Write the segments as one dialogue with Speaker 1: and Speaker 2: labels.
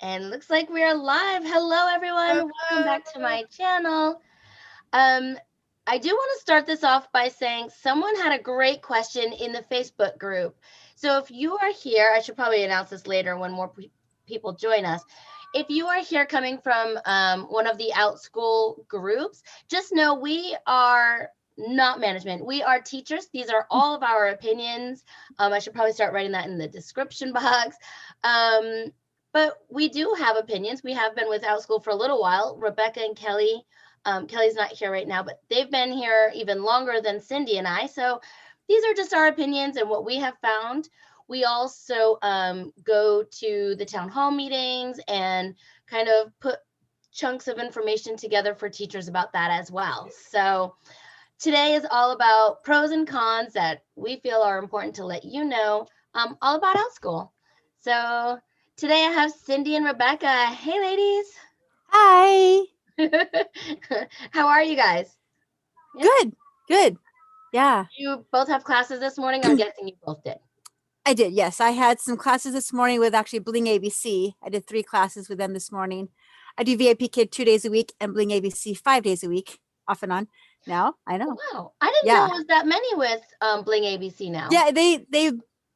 Speaker 1: And looks like we are live. Hello, everyone. Welcome back to my channel. I do want to start this off by saying someone had a great question in the Facebook group. So if you are here, I should probably announce this later when more people join us. If you are here coming from one of the Outschool groups, just know we are not management. We are teachers. These are all of our opinions. I should probably start writing that in the description box. But we do have opinions. We have been with Outschool for a little while. Rebekah and Kelly, Kelly's not here right now, but they've been here even longer than Cindy and I. So these are just our opinions and what we have found. We also go to the town hall meetings and kind of put chunks of information together for teachers about that as well. So today is all about pros and cons that we feel are important to let you know all about Outschool. So today I have Cindy and Rebekah. Hey, ladies.
Speaker 2: Hi.
Speaker 1: How are you guys?
Speaker 2: Yeah. Good. Yeah.
Speaker 1: You both have classes this morning? I'm guessing you both did.
Speaker 2: I did, yes. I had some classes this morning with actually Bling ABC. I did 3 classes with them this morning. I do VIP Kid 2 days a week and Bling ABC 5 days a week, off and on. Now, I know.
Speaker 1: Oh, wow. I didn't know it was that many with Bling ABC now.
Speaker 2: Yeah, they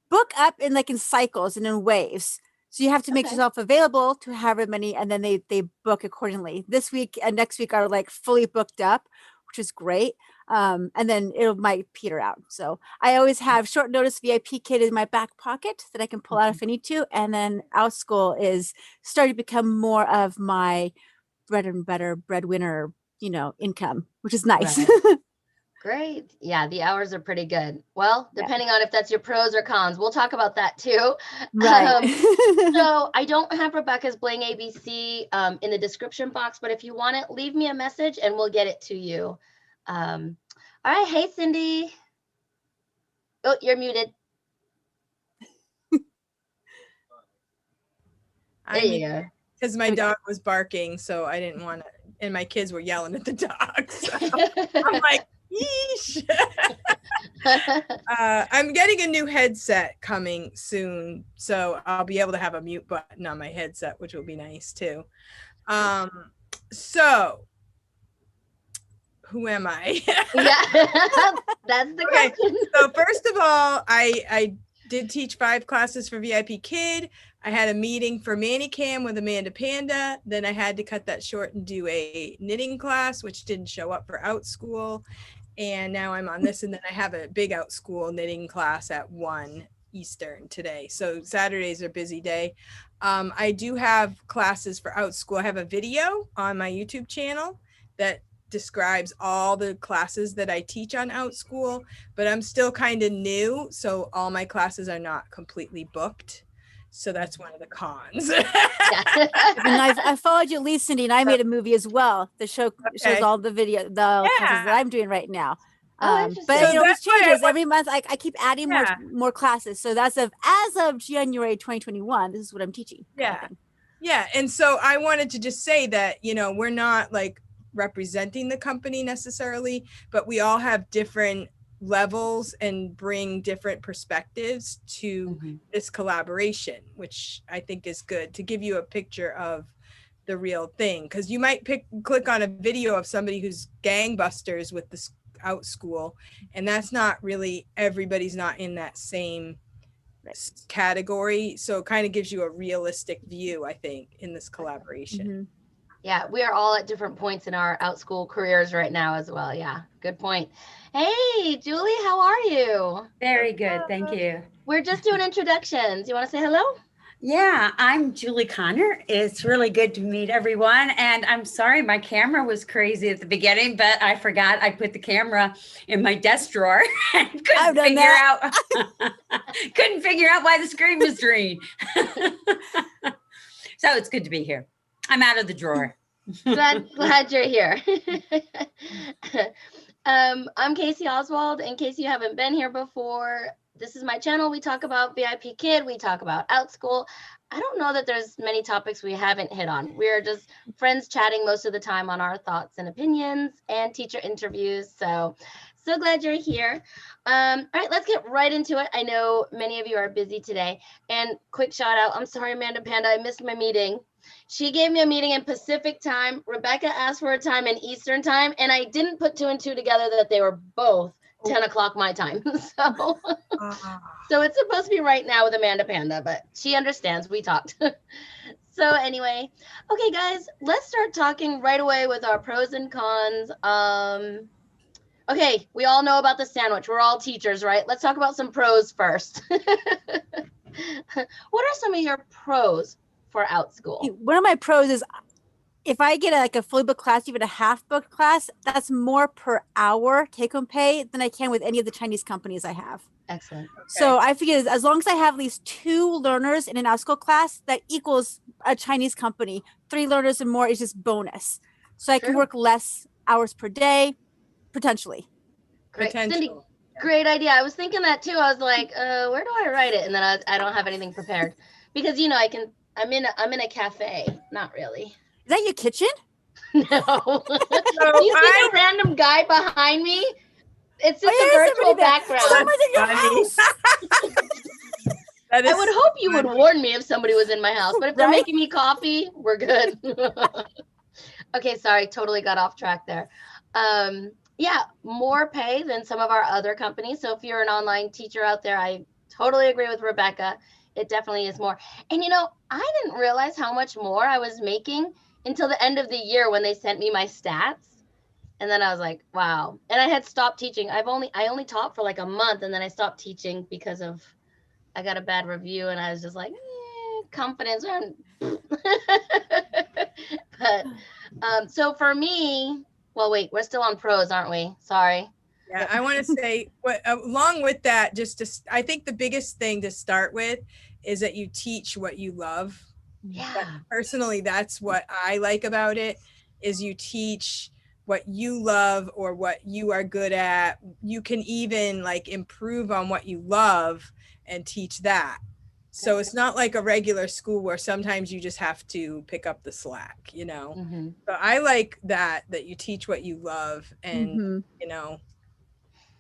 Speaker 2: book up in cycles and in waves. So you have to make yourself available to however many, and then they book accordingly. This week and next week are fully booked up, which is great. And then it might peter out. So I always have short notice VIP Kid in my back pocket that I can pull out if I need to. And then Outschool is starting to become more of my breadwinner, income, which is nice.
Speaker 1: Right. Great. Yeah, the hours are pretty good. Well, depending on if that's your pros or cons, we'll talk about that too.
Speaker 2: Right.
Speaker 1: So I don't have Rebekah's Bling ABC in the description box, but if you want it, leave me a message and we'll get it to you. All right. Hey, Cindy. Oh, you're muted. There you go.
Speaker 3: Because my dog was barking, so I didn't want to, and my kids were yelling at the dog. So I'm like, yeesh. I'm getting a new headset coming soon, so I'll be able to have a mute button on my headset, which will be nice too. So who am I?
Speaker 1: Yeah, that's the question.
Speaker 3: So first of all, I did teach 5 classes for VIP Kid. I had a meeting for Manicam with Amanda Panda. Then I had to cut that short and do a knitting class, which didn't show up for Outschool. And now I'm on this, and then I have a big Outschool knitting class at 1 Eastern today. So Saturdays are a busy day. I do have classes for Outschool. I have a video on my YouTube channel that describes all the classes that I teach on Outschool, but I'm still kind of new, so all my classes are not completely booked. So that's one of the cons.
Speaker 2: And I followed you, Lee, Cindy, and I made a movie as well that shows all the classes that I'm doing right now. But it changes every month. I keep adding more classes. So as of January 2021, this is what I'm teaching.
Speaker 3: Yeah. And so I wanted to just say that, we're not representing the company necessarily, but we all have different levels and bring different perspectives to this collaboration, which I think is good to give you a picture of the real thing. Because you might click on a video of somebody who's gangbusters with this Outschool, and that's not really, everybody's not in that same category. So it kind of gives you a realistic view, I think, in this collaboration.
Speaker 1: Yeah, we are all at different points in our Outschool careers right now as well. Yeah, good point. Hey, Julie, how are you?
Speaker 4: Very good, thank you.
Speaker 1: We're just doing introductions. You want to say hello?
Speaker 4: Yeah, I'm Julie Connor. It's really good to meet everyone. And I'm sorry, my camera was crazy at the beginning, but I forgot I put the camera in my desk drawer and couldn't figure out why the screen was green. So it's good to be here. I'm out of the drawer.
Speaker 1: Glad you're here. I'm Kasey Oswald. In case you haven't been here before, this is my channel. We talk about VIP Kid. We talk about Outschool. I don't know that there's many topics we haven't hit on. We're just friends chatting most of the time on our thoughts and opinions and teacher interviews. So glad you're here. All right, let's get right into it. I know many of you are busy today. And quick shout out. I'm sorry, Amanda Panda. I missed my meeting. She gave me a meeting in Pacific time. Rebekah asked for a time in Eastern time, and I didn't put 2 and 2 together that they were both 10 o'clock my time. So it's supposed to be right now with Amanda Panda, but she understands. We talked. So anyway, okay, guys, let's start talking right away with our pros and cons. Okay, we all know about the sandwich. We're all teachers, right? Let's talk about some pros first. What are some of your pros for Outschool?
Speaker 2: One of my pros is if I get a fully booked class, even a half booked class, that's more per hour take home pay than I can with any of the Chinese companies I have.
Speaker 1: Excellent.
Speaker 3: Okay.
Speaker 2: So I figured as long as I have at least 2 learners in an Outschool class, that equals a Chinese company. 3 learners and more is just bonus. So I can work less hours per day, potentially.
Speaker 1: Great.
Speaker 3: Potential.
Speaker 1: Cindy, great idea. I was thinking that too. I was like, where do I write it? And then I don't have anything prepared because I'm in a cafe. Not really.
Speaker 2: Is that your kitchen?
Speaker 1: No. Do you see the random guy behind me? It's just a virtual background.
Speaker 2: Someone's in your house.
Speaker 1: I would hope you would warn me if somebody was in my house, but if they're making me coffee, we're good. Okay, sorry, totally got off track there. Yeah, more pay than some of our other companies. So if you're an online teacher out there, I totally agree with Rebekah. It definitely is more. And I didn't realize how much more I was making until the end of the year when they sent me my stats. And then I was like, wow. And I had stopped teaching. I only taught for like a month, and then I stopped teaching because I got a bad review, and I was just like, confidence. But so for me, well, wait, we're still on pros, aren't we? Sorry.
Speaker 3: Yeah, I want to say, along with that, I think the biggest thing to start with is that you teach what you love.
Speaker 1: Yeah.
Speaker 3: Personally, that's what I like about it, is you teach what you love or what you are good at. You can even improve on what you love and teach that. So it's not like a regular school where sometimes you just have to pick up the slack,
Speaker 1: Mm-hmm.
Speaker 3: So I like that you teach what you love, and and
Speaker 1: so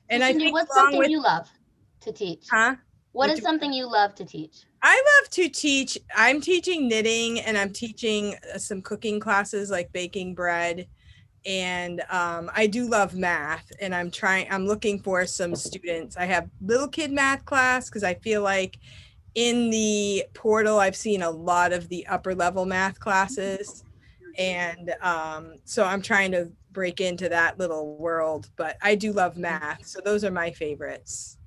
Speaker 3: I
Speaker 1: Cindy,
Speaker 3: think
Speaker 1: what's something you love to teach? What is something you love to teach?
Speaker 3: I love to teach. I'm teaching knitting, and I'm teaching some cooking classes like baking bread. And I do love math, and I'm looking for some students. I have little kid math class because I feel like in the portal, I've seen a lot of the upper level math classes. And so I'm trying to break into that little world, but I do love math. So those are my favorites.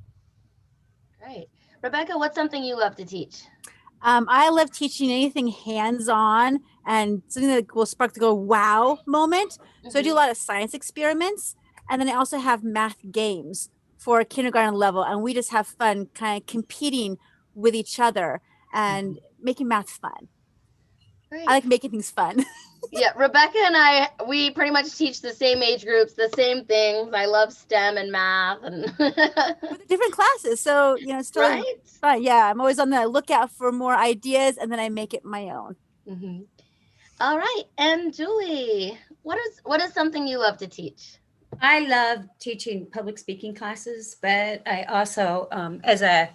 Speaker 1: Great. Rebekah, what's something you love to teach?
Speaker 2: I love teaching anything hands-on and something that will spark the wow moment. So I do a lot of science experiments, and then I also have math games for kindergarten level, and we just have fun kind of competing with each other and making math fun.
Speaker 1: Great.
Speaker 2: I like making things fun.
Speaker 1: Yeah, Rebekah and we pretty much teach the same age groups, the same things. I love STEM and math and
Speaker 2: different classes. So, it's still fun. Yeah, I'm always on the lookout for more ideas, and then I make it my own.
Speaker 1: Mm-hmm. All right. And Julie, what is something you love to teach?
Speaker 4: I love teaching public speaking classes, but I also, as a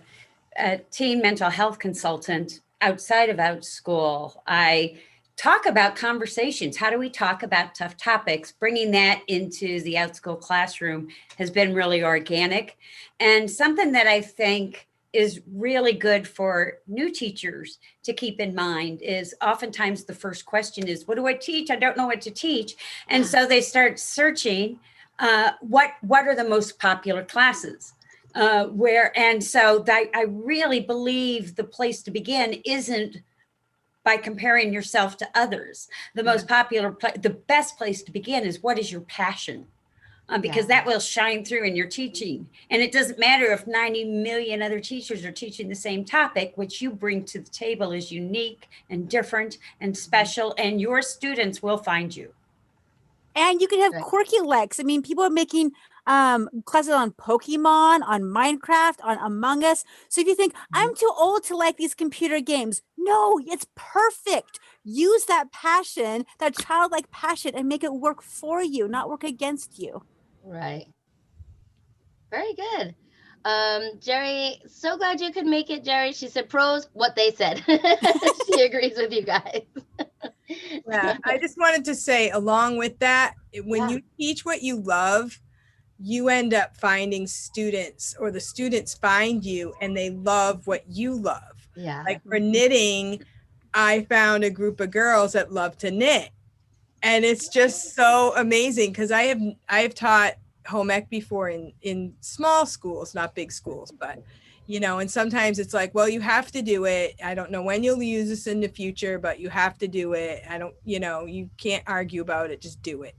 Speaker 4: teen mental health consultant outside of Outschool, I talk about conversations. How do we talk about tough topics? Bringing that into the Outschool classroom has been really organic. And something that I think is really good for new teachers to keep in mind is oftentimes the first question is, what do I teach? I don't know what to teach. And so they start searching what are the most popular classes? And so I really believe the place to begin isn't by comparing yourself to others. The most popular, the best place to begin is, what is your passion? Because that will shine through in your teaching. And it doesn't matter if 90 million other teachers are teaching the same topic. What you bring to the table is unique and different and special, and your students will find you.
Speaker 2: And you can have quirky legs. I mean, people are making classes on Pokemon, on Minecraft, on Among Us. So if you think, I'm too old to like these computer games, no, it's perfect. Use that passion, that childlike passion, and make it work for you, not work against you.
Speaker 1: Right. Very good. Jerry, so glad you could make it, Jerry. She said pros, what they said. She agrees with you guys.
Speaker 3: Yeah, I just wanted to say, along with that, when
Speaker 1: Yeah.
Speaker 3: you teach what you love, you end up finding students, or the students find you and they love what you love.
Speaker 1: Yeah.
Speaker 3: Like for knitting, I found a group of girls that love to knit. And it's just so amazing because I have taught home ec before in small schools, not big schools, but and sometimes it's like, well, you have to do it. I don't know when you'll use this in the future, but you have to do it. I don't, you can't argue about it. Just do it,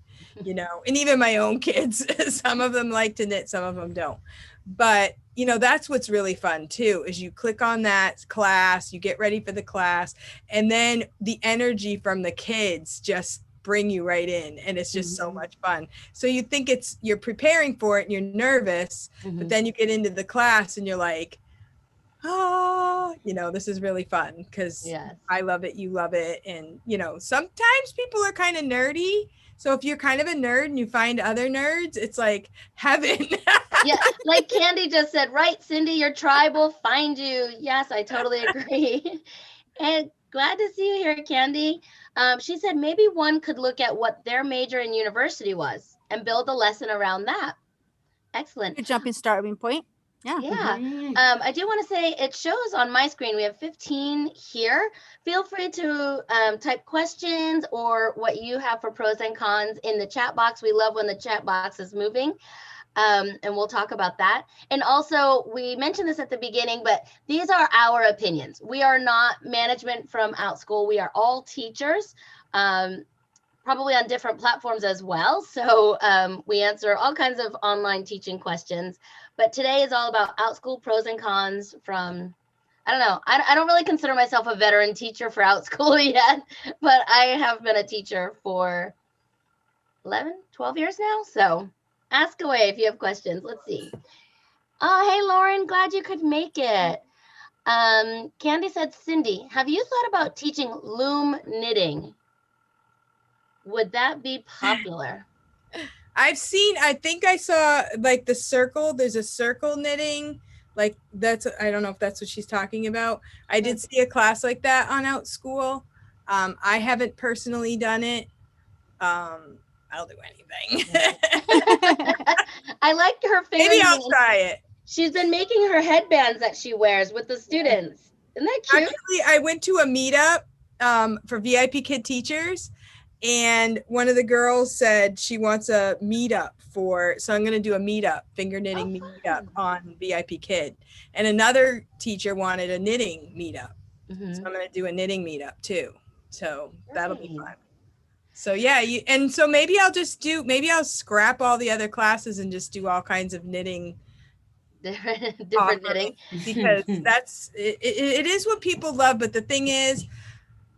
Speaker 3: and even my own kids, some of them like to knit, some of them don't. But, that's what's really fun too, is you click on that class, you get ready for the class, and then the energy from the kids just bring you right in, and it's just so much fun. So you think you're preparing for it and you're nervous, but then you get into the class and you're like, oh, this is really fun because I love it, you love it. And sometimes people are kind of nerdy, so if you're kind of a nerd and you find other nerds, it's like heaven.
Speaker 1: Yeah, like Candy just said, right, Cindy, your tribe will find you. Yes, I totally agree. And glad to see you here, Candy. She said maybe one could look at what their major in university was and build a lesson around that. Excellent.
Speaker 2: Good jumping starting point. Yeah.
Speaker 1: Yeah. I do want to say it shows on my screen. We have 15 here. Feel free to type questions or what you have for pros and cons in the chat box. We love when the chat box is moving. And we'll talk about that. And also, we mentioned this at the beginning, but these are our opinions. We are not management from Outschool. We are all teachers, probably on different platforms as well. So we answer all kinds of online teaching questions. But today is all about Outschool pros and cons from, I don't know. I don't really consider myself a veteran teacher for Outschool yet, but I have been a teacher for 11, 12 years now. So ask away if you have questions. Let's see. Oh, hey, Lauren, glad you could make it. Candy said, Cindy, have you thought about teaching loom knitting? Would that be popular?
Speaker 3: I think I saw like the circle, there's a circle knitting, like I don't know if that's what she's talking about. I did see a class like that on Outschool. I haven't personally done it. I'll do anything.
Speaker 1: I like her fingers.
Speaker 3: Maybe I'll try it.
Speaker 1: She's been making her headbands that she wears with the students. Isn't that cute?
Speaker 3: Actually, I went to a meetup for VIP Kid teachers, and one of the girls said she wants a meetup so I'm going to do a meetup, finger knitting meetup on VIP Kid. And another teacher wanted a knitting meetup. So I'm going to do a knitting meetup too. So that'll be fun. So yeah, so maybe I'll scrap all the other classes and just do all kinds of knitting.
Speaker 1: different knitting.
Speaker 3: Because it is what people love. But the thing is,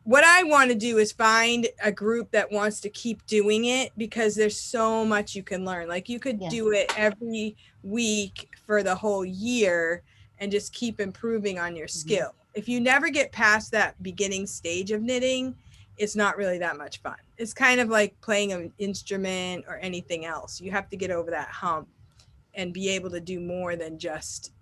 Speaker 3: what I want to do is find a group that wants to keep doing it, because there's so much you can learn. Like you could do it every week for the whole year and just keep improving on your skill. If you never get past that beginning stage of knitting, it's not really that much fun. It's kind of like playing an instrument or anything else. You have to get over that hump and be able to do more than just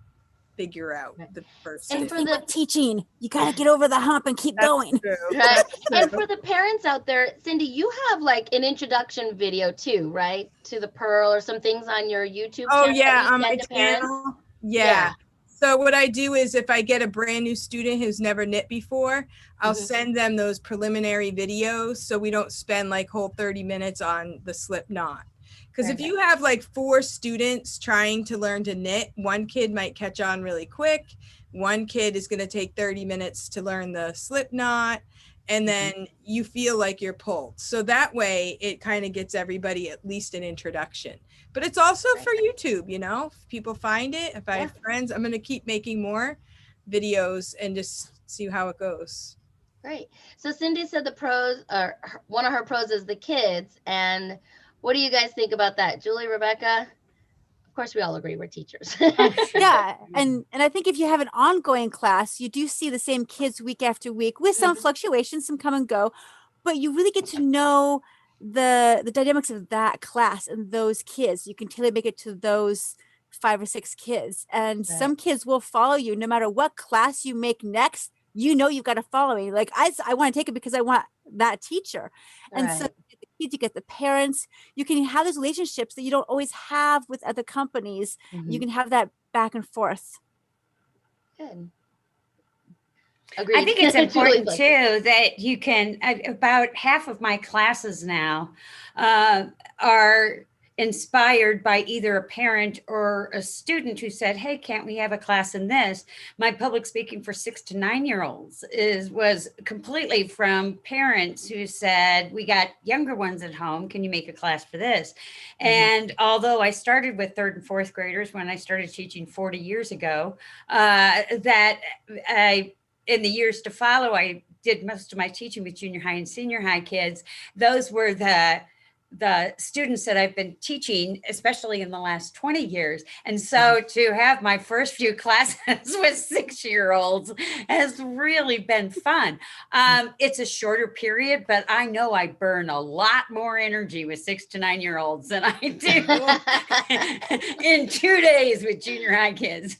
Speaker 3: figure out the first
Speaker 2: and for the teaching, you got to get over the hump and keep going.
Speaker 1: Right. And for the parents out there, Cindy, you have like an introduction video too, right? To the purl or some things on your YouTube channel.
Speaker 3: Oh yeah, on my channel. Yeah. So what I do is if I get a brand new student who's never knit before, I'll send them those preliminary videos so we don't spend like whole 30 minutes on the slip knot. Because if you have like 4 students trying to learn to knit, one kid might catch on really quick. One kid is going to take 30 minutes to learn the slip knot. And then you feel like you're pulled. So that way it kind of gets everybody at least an introduction. But it's also for YouTube, if people find it, if I have friends, I'm going to keep making more videos and just see how it goes.
Speaker 1: Great. So Cindy said the pros, or one of her pros is the kids. And what do you guys think about that? Julie, Rebekah? Of course, we all agree we're teachers.
Speaker 2: Yeah. And I think if you have an ongoing class, you do see the same kids week after week with some fluctuations, some come and go, but you really get to know the dynamics of that class and those kids. You can tailor make it to those 5 or 6 kids. And some kids will follow you no matter what class you make next. You've got a following. Like I want to take it because I want that teacher. And so you get the kids, you get the parents, you can have those relationships that you don't always have with other companies. You can have that back and forth.
Speaker 1: Good. Agreed.
Speaker 4: I think it's important too that you can, about half of my classes now are inspired by either a parent or a student who said, hey, can't we have a class in this? My public speaking for 6 to 9-year-olds was completely from parents who said, we got younger ones at home, can you make a class for this? And although I started with 3rd and 4th graders when I started teaching 40 years ago, that in the years to follow, I did most of my teaching with junior high and senior high kids. Those were the students that I've been teaching, especially in the last 20 years. And so to have my first few classes with 6-year-olds has really been fun. It's a shorter period, but I know I burn a lot more energy with 6 to 9-year-olds than I do in 2 days with junior high kids,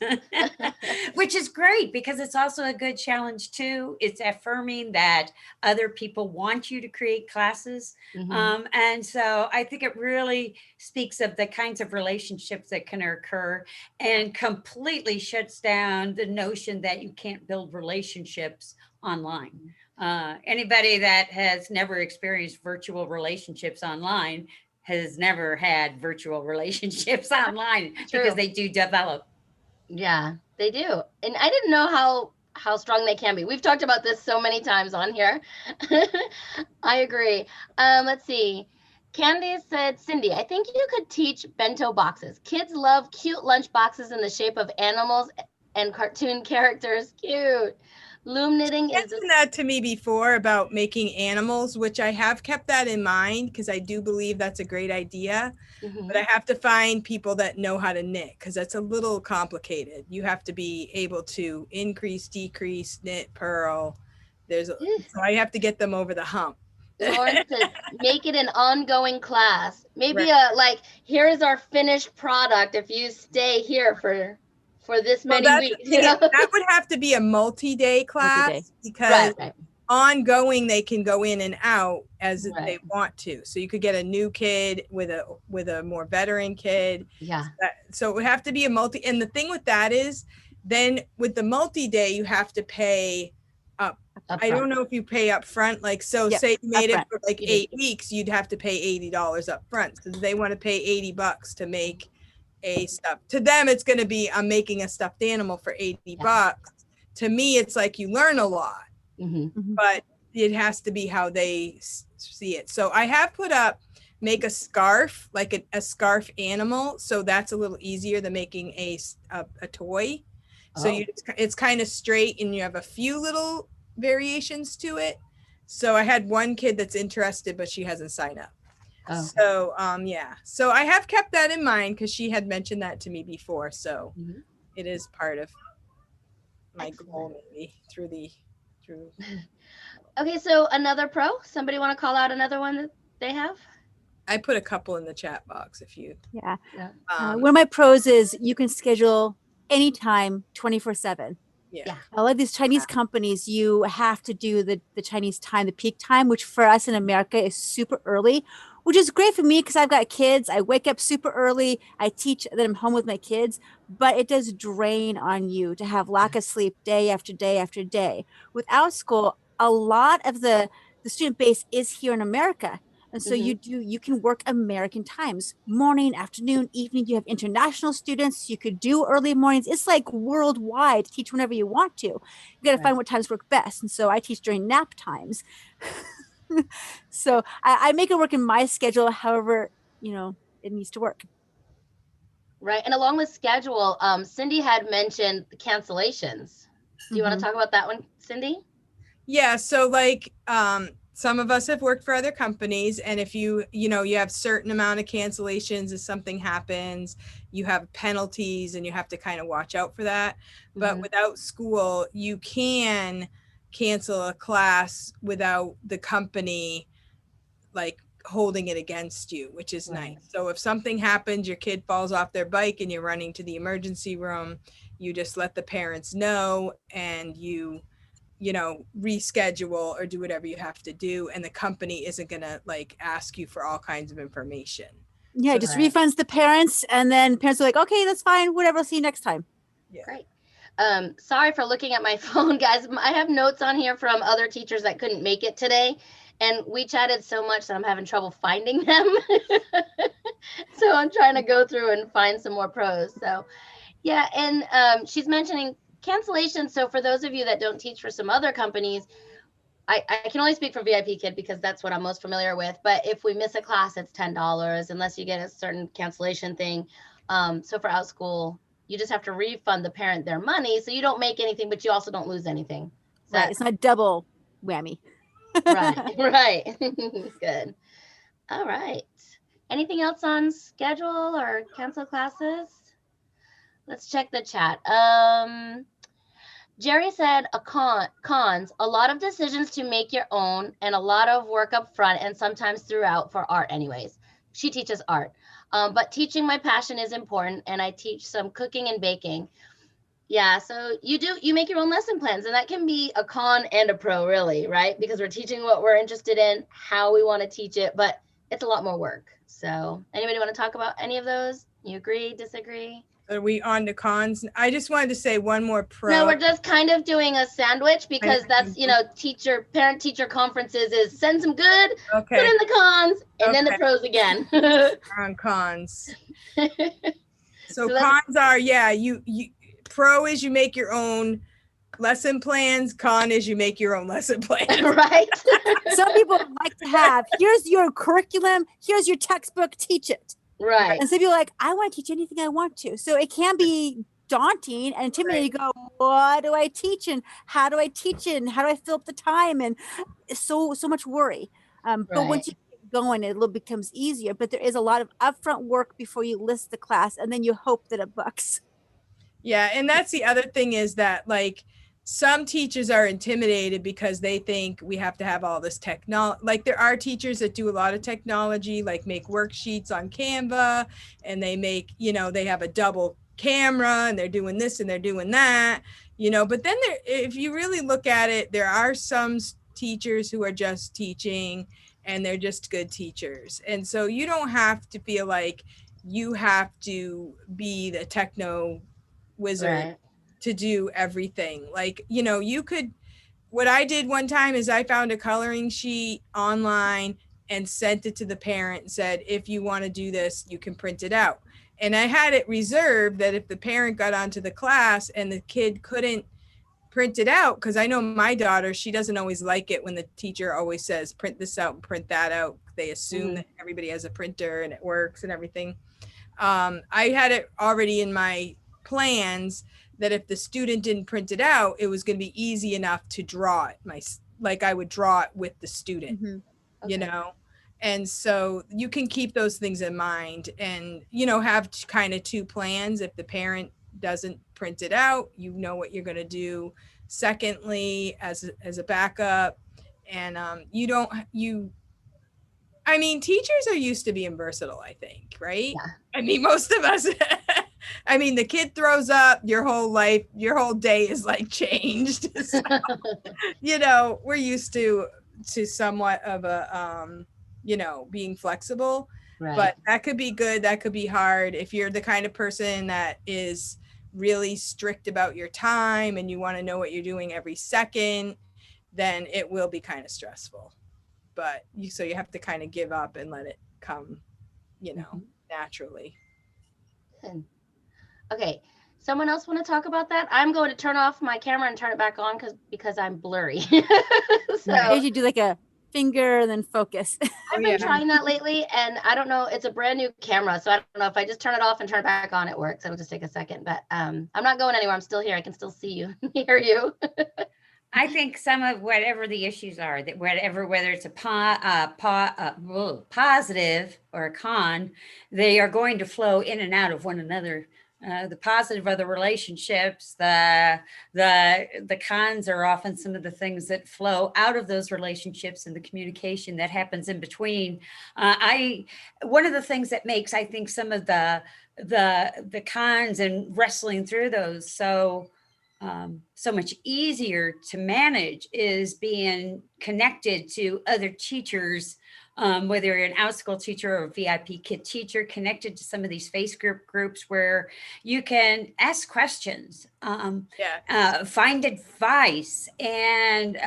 Speaker 4: which is great because it's also a good challenge too. It's affirming that other people want you to create classes. And so I think it really speaks of the kinds of relationships that can occur and completely shuts down the notion that you can't build relationships online. Anybody that has never experienced virtual relationships online has never had virtual relationships online because they do develop.
Speaker 1: Yeah, they do. And I didn't know how strong they can be. We've talked about this so many times on here. I agree. Let's see. Candy said, Cindy, I think you could teach bento boxes. Kids love cute lunch boxes in the shape of animals and cartoon characters. Cute. Loom knitting is
Speaker 3: mentioned that to me before about making animals, which I have kept that in mind because I do believe that's a great idea. But I have to find people that know how to knit because that's a little complicated. You have to be able to increase, decrease, knit, purl. So I have to get them over the hump.
Speaker 1: Lauren says, make it an ongoing class. Maybe here is our finished product if you stay here for this many weeks.
Speaker 3: That would have to be a multi-day class because ongoing they can go in and out as they want to. So you could get a new kid with a more veteran kid. Yeah. So it would have to be a multi. And the thing with that is then with the multi-day, you have to pay up. I don't know if you pay up front, say you made it for 8 weeks, you'd have to pay $80 up front because they want to pay $80 to make a stuff. To them, it's going to be, I'm making a stuffed animal for $80. To me, it's like you learn a lot, but it has to be how they see it. So I have put up, make a scarf, like a scarf animal. So that's a little easier than making a toy. So it's kind of straight and you have a few little variations to it. So I had one kid that's interested, but she hasn't signed up. So so I have kept that in mind because she had mentioned that to me before. So it is part of my goal maybe through
Speaker 1: Okay, so another pro, somebody want to call out another one that they have?
Speaker 3: I put a couple in the chat box if you
Speaker 2: one of my pros is you can schedule anytime 24/7.
Speaker 3: Yeah.
Speaker 2: A lot of these Chinese companies, you have to do the Chinese time, the peak time, which for us in America is super early, which is great for me because I've got kids. I wake up super early. I teach, then I'm home with my kids, but it does drain on you to have lack of sleep day after day after day. With Outschool, a lot of the student base is here in America. And so you can work American times, morning, afternoon, evening. You have international students. You could do early mornings. It's like worldwide. Teach whenever you want to. You got to find what times work best. And so I teach during nap times. So I make it work in my schedule, however, it needs to work.
Speaker 1: Right. And along with schedule, Cindy had mentioned the cancellations. Do you want to talk about that one, Cindy?
Speaker 3: Yeah. So some of us have worked for other companies, and if you have certain amount of cancellations, if something happens, you have penalties and you have to kind of watch out for that. But with Outschool, you can cancel a class without the company holding it against you, which is nice. So if something happens, your kid falls off their bike and you're running to the emergency room, you just let the parents know and you reschedule or do whatever you have to do. And the company isn't going to like ask you for all kinds of information.
Speaker 2: Yeah,
Speaker 3: So
Speaker 2: just refunds the parents, and then parents are like, okay, that's fine, whatever, I'll see you next time.
Speaker 3: Yeah.
Speaker 1: Great. Sorry for looking at my phone, guys. I have notes on here from other teachers that couldn't make it today, and we chatted so much that I'm having trouble finding them. So I'm trying to go through and find some more pros. So yeah, and she's mentioning cancellations. So for those of you that don't teach for some other companies, I can only speak for VIP Kid because that's what I'm most familiar with. But if we miss a class, it's $10 unless you get a certain cancellation thing. So for Outschool, you just have to refund the parent their money. So you don't make anything, but you also don't lose anything.
Speaker 2: Right. It's not double whammy.
Speaker 1: Right. Right. Good. All right. Anything else on schedule or cancel classes? Let's check the chat. Jerry said cons, a lot of decisions to make your own and a lot of work up front and sometimes throughout for art anyways. She teaches art, but teaching my passion is important and I teach some cooking and baking. Yeah, so you make your own lesson plans and that can be a con and a pro really, right? Because we're teaching what we're interested in, how we want to teach it, but it's a lot more work. So anybody want to talk about any of those? You agree, disagree?
Speaker 3: Are we on to cons? I just wanted to say one more pro.
Speaker 1: No, we're just kind of doing a sandwich because that's, parent teacher conferences is send some good,
Speaker 3: Okay.
Speaker 1: put in the cons, and then the pros again.
Speaker 3: On cons. So cons are, you pro is you make your own lesson plans. Con is you make your own lesson plans.
Speaker 1: Right.
Speaker 2: Some people like to have, here's your curriculum, here's your textbook, teach it.
Speaker 1: Right.
Speaker 2: And some people are like, I want to teach anything I want to. So it can be daunting and intimidating to go, what do I teach and how do I teach it and how do I fill up the time? And so much worry. But once you get going, it becomes easier. But there is a lot of upfront work before you list the class, and then you hope that it books.
Speaker 3: Yeah, and that's the other thing is that like some teachers are intimidated because they think we have to have all this technology. Like there are teachers that do a lot of technology, like make worksheets on Canva, and they make, they have a double camera and they're doing this and they're doing that, but then if you really look at it, there are some teachers who are just teaching and they're just good teachers. And so you don't have to feel like you have to be the techno wizard to do everything. Like, you could, what I did one time is I found a coloring sheet online and sent it to the parent and said, if you want to do this, you can print it out. And I had it reserved that if the parent got onto the class and the kid couldn't print it out, because I know my daughter, she doesn't always like it when the teacher always says, print this out and print that out. They assume that everybody has a printer and it works and everything. I had it already in my plans that if the student didn't print it out, it was going to be easy enough to draw it. Like I would draw it with the student, and so you can keep those things in mind and, have kind of two plans. If the parent doesn't print it out, what you're going to do secondly as a backup. And teachers are used to being versatile, I think, right? Yeah. Most of us, the kid throws up, your whole life, your whole day is like changed. So, we're used to somewhat of a, being flexible, but that could be good. That could be hard. If you're the kind of person that is really strict about your time and you want to know what you're doing every second, then it will be kind of stressful. But you have to kind of give up and let it come, naturally.
Speaker 1: Good. Okay. Someone else want to talk about that? I'm going to turn off my camera and turn it back on because I'm blurry. So
Speaker 2: you do like a finger and then focus.
Speaker 1: I've been trying that lately, and I don't know. It's a brand new camera, so I don't know if I just turn it off and turn it back on, it works. It'll just take a second, but I'm not going anywhere. I'm still here. I can still see you, hear you.
Speaker 4: I think some of whatever the issues are, that whether it's a positive or a con, they are going to flow in and out of one another. The positive are the relationships. The cons are often some of the things that flow out of those relationships and the communication that happens in between. One of the things that makes, I think, some of the cons and wrestling through those so so much easier to manage is being connected to other teachers, whether you're an Outschool teacher or a VIP kid teacher, connected to some of these Facebook groups where you can ask questions, find advice, and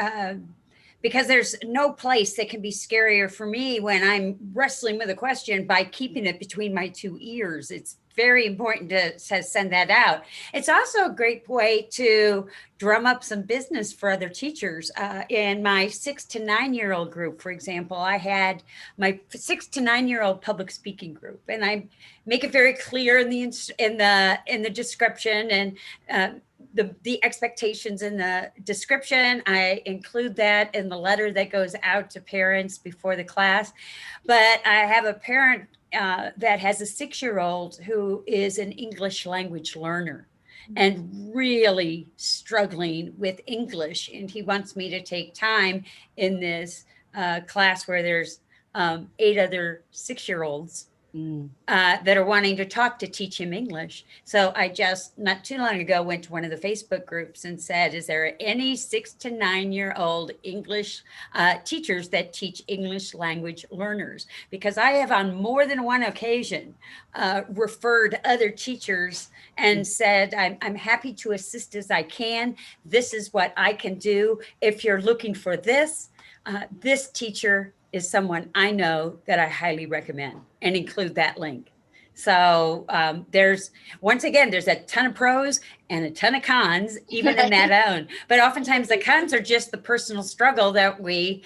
Speaker 4: because there's no place that can be scarier for me when I'm wrestling with a question by keeping it between my two ears. It's very important to send that out. It's also a great way to drum up some business for other teachers. In my 6 to 9 year old group, for example, I had my 6 to 9 year old public speaking group, and I make it very clear in the description and the expectations in the description. I include that in the letter that goes out to parents before the class. But I have a parent that has a 6-year-old who is an English language learner and really struggling with English. And he wants me to take time in this class where there's 8 other 6-year-olds that are wanting to talk to teach him English. So I just not too long ago went to one of the Facebook groups and said, is there any 6 to 9 year old English teachers that teach English language learners? Because I have on more than one occasion referred other teachers and said, I'm happy to assist as I can. This is what I can do. If you're looking for this, this teacher is someone I know that I highly recommend, and include that link. So there's a ton of pros and a ton of cons, even in that own. But oftentimes the cons are just the personal struggle that lead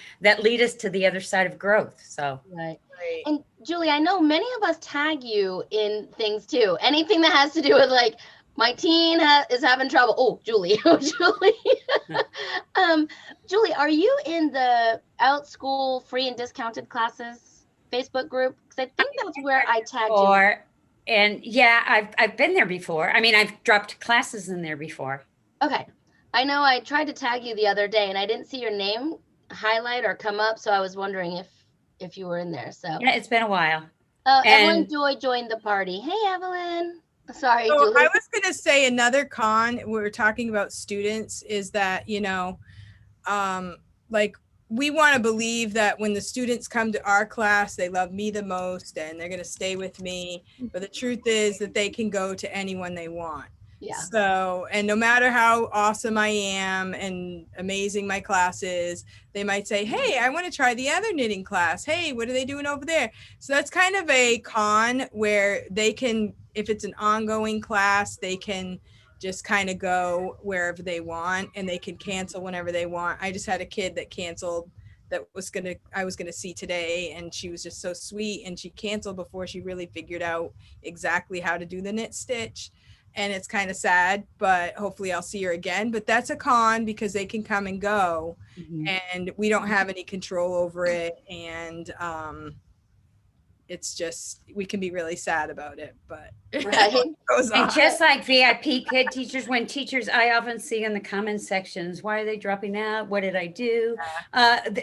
Speaker 4: us to the other side of growth. So
Speaker 1: right. And Julie, I know many of us tag you in things too. Anything that has to do with like my teen is having trouble. Oh, Julie, Julie. Julie, are you in the Outschool free and discounted classes Facebook group? Because I think that's where I tagged you.
Speaker 4: And yeah, I've been there before. I mean, I've dropped classes in there before.
Speaker 1: Okay. I know I tried to tag you the other day and I didn't see your name highlight or come up. So I was wondering if you were in there. So
Speaker 4: yeah, it's been a while.
Speaker 1: Evelyn Joy joined the party. Hey, Evelyn. Sorry,
Speaker 3: so
Speaker 1: Julie.
Speaker 3: I was going to say another con, we're talking about students, is that, like we want to believe that when the students come to our class, they love me the most and they're going to stay with me. But the truth is that they can go to anyone they want.
Speaker 1: Yeah.
Speaker 3: So, and no matter how awesome I am and amazing my class is, they might say, hey, I want to try the other knitting class. Hey, what are they doing over there? So that's kind of a con where they can, if it's an ongoing class, they can just kind of go wherever they want and they can cancel whenever they want. I just had a kid that canceled that I was gonna see today, and she was just so sweet, and she canceled before she really figured out exactly how to do the knit stitch. And it's kind of sad, but hopefully I'll see her again. But that's a con because they can come and go, and we don't have any control over it. And it's just, we can be really sad about it, but
Speaker 1: right.
Speaker 3: it goes on.
Speaker 4: And just like VIP kid teachers, when teachers, I often see in the comment sections, why are they dropping out? What did I do?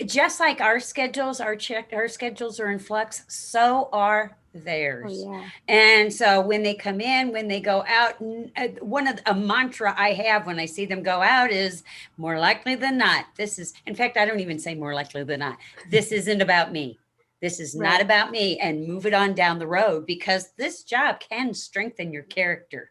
Speaker 4: Just like our schedules, our schedules are in flux, so are theirs. Oh, yeah. And so when they come in, when they go out, a mantra I have when I see them go out is more likely than not. In fact, I don't even say more likely than not. This isn't about me. This is not about me, and move it on down the road, because this job can strengthen your character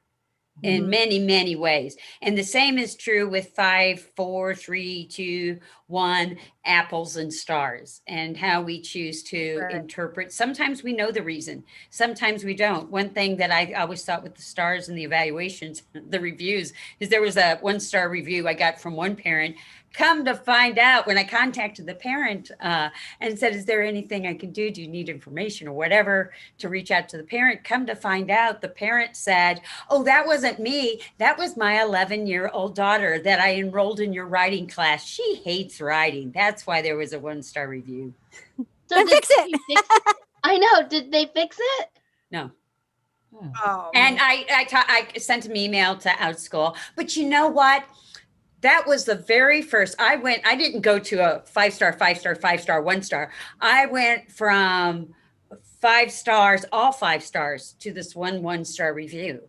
Speaker 4: in many, many ways. And the same is true with 5, 4, 3, 2, 1 apples and stars, and how we choose to interpret. Sometimes we know the reason, sometimes we don't. One thing that I always thought with the stars and the evaluations, the reviews, is there was a 1-star review I got from one parent. Come to find out, when I contacted the parent and said, is there anything I can do? Do you need information or whatever to reach out to the parent? Come to find out, the parent said, oh, that wasn't me. That was my 11-year-old daughter that I enrolled in your writing class. She hates writing. That's why there was a 1-star review.
Speaker 1: So fix it. I know. Did they fix it?
Speaker 4: No.
Speaker 3: Oh.
Speaker 4: And I sent an email to Outschool, but you know what? That was the very first. I didn't go to a 5-star, 5-star, 5-star, 1-star. I went from 5 stars, all 5 stars, to this 1-star review.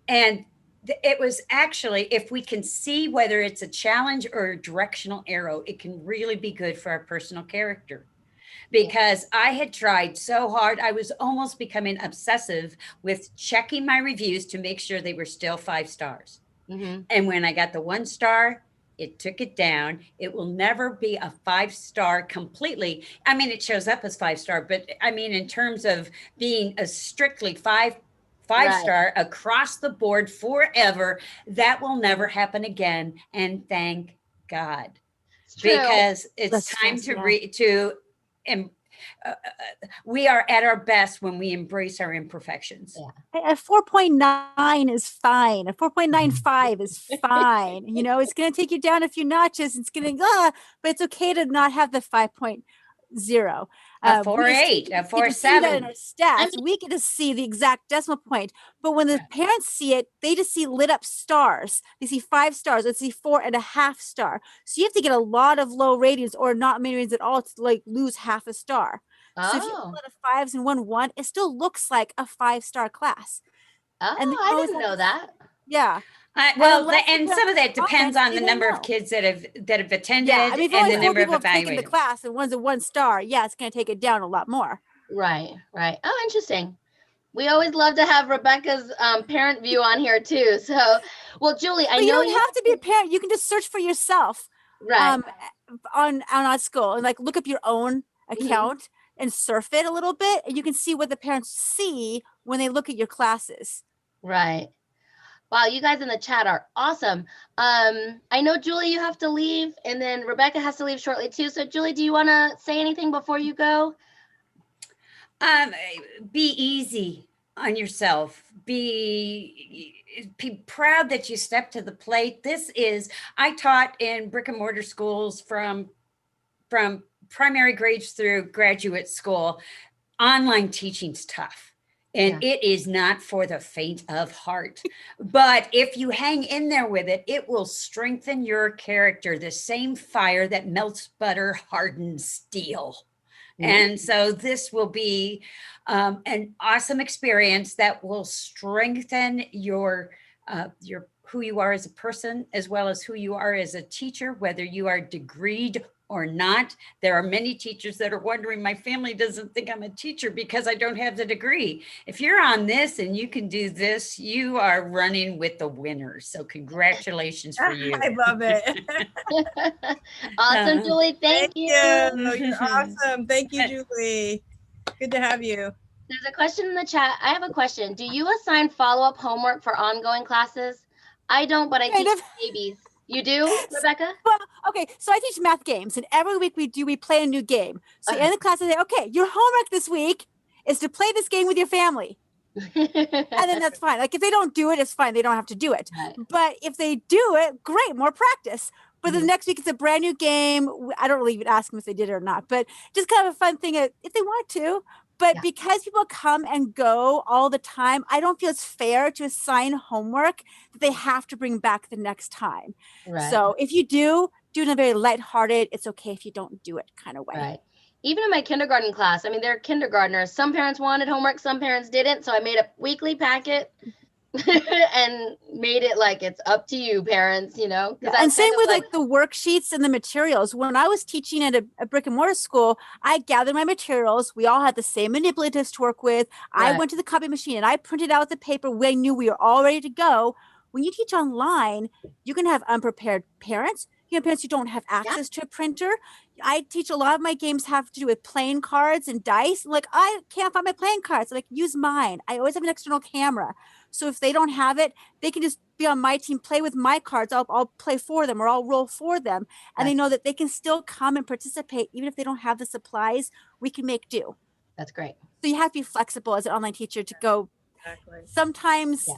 Speaker 4: And it was actually, if we can see whether it's a challenge or a directional arrow, it can really be good for our personal character. Because I had tried so hard, I was almost becoming obsessive with checking my reviews to make sure they were still 5 stars. And when I got the 1 star, it took it down. It will never be a 5-star completely. I mean, it shows up as 5-star, but I mean, in terms of being a strictly 5-star across the board forever, that will never happen again. And thank God, because it's time to we are at our best when we embrace our imperfections.
Speaker 2: A 4.9 is fine. A 4.95 is fine. You know, it's going to take you down a few notches. It's going to, but it's okay to not have the 5.0.
Speaker 4: A 4.8, a 4.7.
Speaker 2: In our stats, we get to see the exact decimal point. But when the parents see it, they just see lit up stars. They see 5 stars. They see 4.5 star. So you have to get a lot of low ratings or not many ratings at all to like lose half a star. So if you have a lot of 5s and 1, it still looks like a 5-star class.
Speaker 1: And I didn't know that.
Speaker 2: Yeah.
Speaker 4: And some of that depends on the number of kids that have attended and the number of evaluators.
Speaker 2: The class and one's a 1 star. Yeah, it's going to take it down a lot more.
Speaker 1: Right. Oh, interesting. We always love to have Rebekah's parent view on here too. So, well, Julie, I know
Speaker 2: you don't have to be a parent. You can just search for yourself,
Speaker 1: right?
Speaker 2: On Outschool and like look up your own account and surf it a little bit, and you can see what the parents see when they look at your classes.
Speaker 1: Right. Wow, you guys in the chat are awesome. I know, Julie, you have to leave, and then Rebekah has to leave shortly too. So, Julie, do you want to say anything before you go?
Speaker 4: Be easy on yourself. Be proud that you stepped to the plate. I taught in brick and mortar schools from primary grades through graduate school. Online teaching's tough. And it is not for the faint of heart. But if you hang in there with it, it will strengthen your character. The same fire that melts butter hardens steel. And so this will be an awesome experience that will strengthen your who you are as a person, as well as who you are as a teacher, whether you are degreed or not. There are many teachers that are wondering, my family doesn't think I'm a teacher because I don't have the degree. If you're on this and you can do this, you are running with the winners. So congratulations for you.
Speaker 3: I love it.
Speaker 1: Awesome, Julie. Thank you.
Speaker 3: You're awesome. Thank you, Julie. Good to have you.
Speaker 1: There's a question in the chat. I have a question. Do you assign follow-up homework for ongoing classes? I don't, but I teach babies. You do, Rebekah?
Speaker 2: Well, okay. So I teach math games, and every week we play a new game. So in the class, I say, okay, your homework this week is to play this game with your family. And then that's fine. Like if they don't do it, it's fine. They don't have to do it. Right. But if they do it, great, more practice. But the next week it's a brand new game. I don't really even ask them if they did it or not, but just kind of a fun thing if they want to. But because people come and go all the time, I don't feel it's fair to assign homework that they have to bring back the next time. Right. So if you do it in a very lighthearted, it's okay if you don't do it kind of way.
Speaker 1: Right. Even in my kindergarten class, I mean, they're kindergartners. Some parents wanted homework, some parents didn't. So I made a weekly packet and made it like it's up to you, parents, you know.
Speaker 2: And same with like the worksheets and the materials. When I was teaching at a brick and mortar school, I gathered my materials. We all had the same manipulatives to work with. Right. I went to the copy machine and I printed out the paper when I knew we were all ready to go. When you teach online, you can have unprepared parents. You have parents who don't have access to a printer. I teach a lot of my games have to do with playing cards and dice. Like, I can't find my playing cards. Like, use mine. I always have an external camera. So if they don't have it, they can just be on my team, play with my cards. I'll play for them or I'll roll for them. And they know that they can still come and participate. Even if they don't have the supplies, we can make do.
Speaker 1: That's great.
Speaker 2: So you have to be flexible as an online teacher to go. Exactly. Sometimes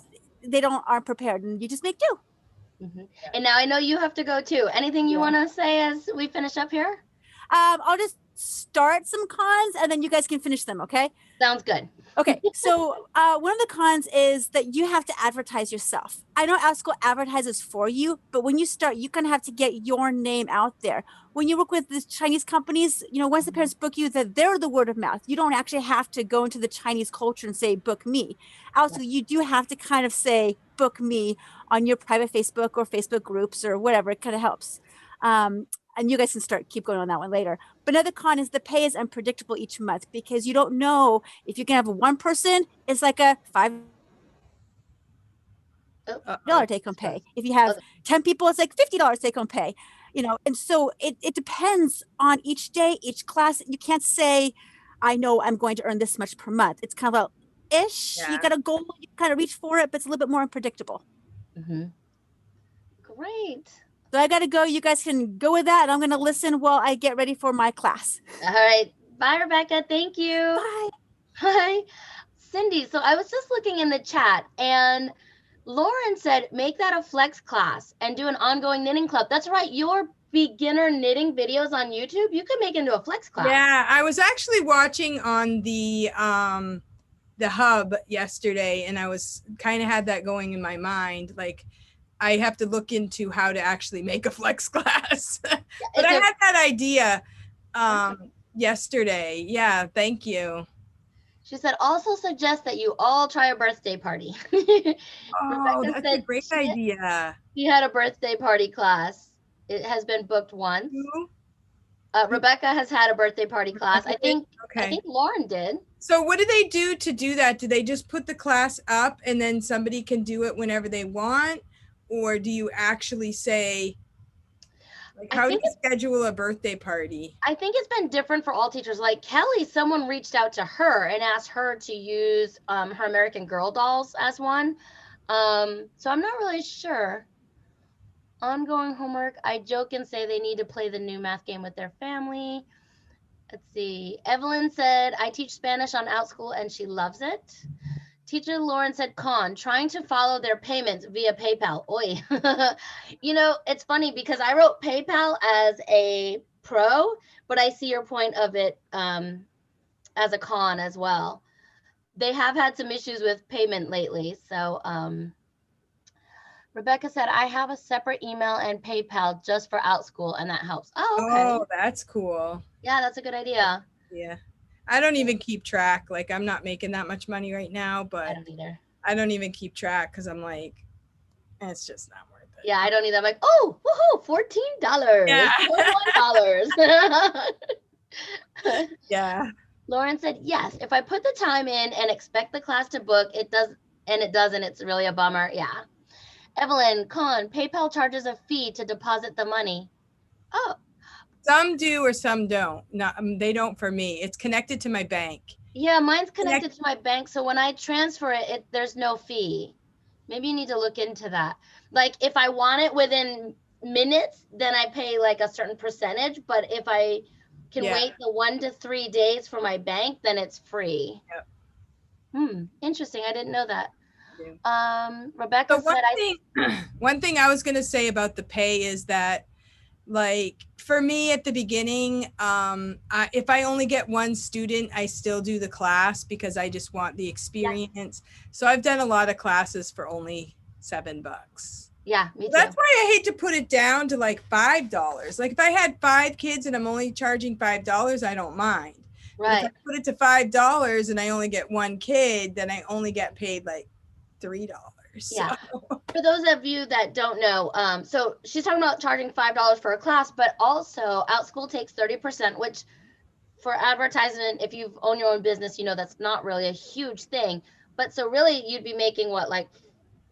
Speaker 2: they aren't prepared and you just make do.
Speaker 1: Mm-hmm. And now I know you have to go too. Anything you want to say as we finish up here?
Speaker 2: I'll just start some cons and then you guys can finish them. Okay.
Speaker 1: Sounds good.
Speaker 2: Okay, so one of the cons is that you have to advertise yourself. I know Outschool advertises for you, but when you start, you're gonna have to get your name out there. When you work with the Chinese companies, you know, once the parents book you, that they're the word of mouth. You don't actually have to go into the Chinese culture and say, book me. Also, you do have to kind of say, book me on your private Facebook or Facebook groups or whatever. It kind of helps. And you guys can keep going on that one later. But another con is the pay is unpredictable each month because you don't know if you can have one person, it's like a $5 take home pay. If you have 10 people, it's like $50 take home pay, you know, and so it depends on each day, each class. You can't say, I know I'm going to earn this much per month. It's kind of ish. You got a goal, you kind of reach for it, but it's a little bit more unpredictable.
Speaker 1: Great.
Speaker 2: So I got to go. You guys can go with that. And I'm going to listen while I get ready for my class.
Speaker 1: All right. Bye, Rebekah. Thank you.
Speaker 2: Bye.
Speaker 1: Hi, Cindy. So I was just looking in the chat and Lauren said, make that a flex class and do an ongoing knitting club. That's right. Your beginner knitting videos on YouTube, you could make into a flex class.
Speaker 3: Yeah, I was actually watching on the hub yesterday and I was kind of had that going in my mind. Like, I have to look into how to actually make a flex class. But I had that idea yesterday. Yeah, thank you.
Speaker 1: She said, also suggest that you all try a birthday party.
Speaker 3: Oh, that's a great idea.
Speaker 1: She had a birthday party class. It has been booked once. Rebekah has had a birthday party class. I think Lauren did.
Speaker 3: So what do they do to do that? Do they just put the class up and then somebody can do it whenever they want? Or do you actually say, like, how do you schedule a birthday party? I
Speaker 1: think it's been different for all teachers. Like Kelly, someone reached out to her and asked her to use her American Girl dolls as one. So I'm not really sure. Ongoing homework. I joke and say they need to play the new math game with their family. Let's see. Evelyn said, I teach Spanish on Outschool and she loves it. Teacher Lauren said, con, trying to follow their payments via PayPal. Oi. You know, it's funny because I wrote PayPal as a pro, but I see your point of it as a con as well. They have had some issues with payment lately. So Rebekah said, I have a separate email and PayPal just for Outschool, and that helps. Oh, okay.
Speaker 3: Oh, that's cool.
Speaker 1: Yeah, that's a good idea.
Speaker 3: Yeah. I don't even keep track. Like, I'm not making that much money right now, but
Speaker 1: I don't either.
Speaker 3: I don't even keep track because I'm like, it's just not worth it.
Speaker 1: Yeah, I don't either. I'm like, oh, woohoo, $14.
Speaker 3: Yeah.
Speaker 1: $21.
Speaker 3: Yeah.
Speaker 1: Lauren said, yes, if I put the time in and expect the class to book, it does, and it doesn't, it's really a bummer. Yeah. Evelyn, con, PayPal charges a fee to deposit the money. Oh.
Speaker 3: Some do or some don't. No, they don't for me. It's connected to my bank.
Speaker 1: Yeah, mine's connected to my bank. So when I transfer it, there's no fee. Maybe you need to look into that. Like if I want it within minutes, then I pay like a certain percentage. But if I can wait the 1 to 3 days for my bank, then it's free. Yep. Interesting. I didn't know that. Rebekah said,
Speaker 3: one thing I was going to say about the pay is that, like, for me at the beginning, if I only get one student, I still do the class because I just want the experience. Yeah. So I've done a lot of classes for only $7.
Speaker 1: Yeah, me too.
Speaker 3: That's why I hate to put it down to like $5. Like if I had 5 kids and I'm only charging $5, I don't mind.
Speaker 1: Right.
Speaker 3: But if I put it to $5 and I only get one kid, then I only get paid like $3.
Speaker 1: Yeah. So. For those of you that don't know, so she's talking about charging $5 for a class, but also Outschool takes 30%, which for advertisement, if you own your own business, you know that's not really a huge thing. But so really, you'd be making what, like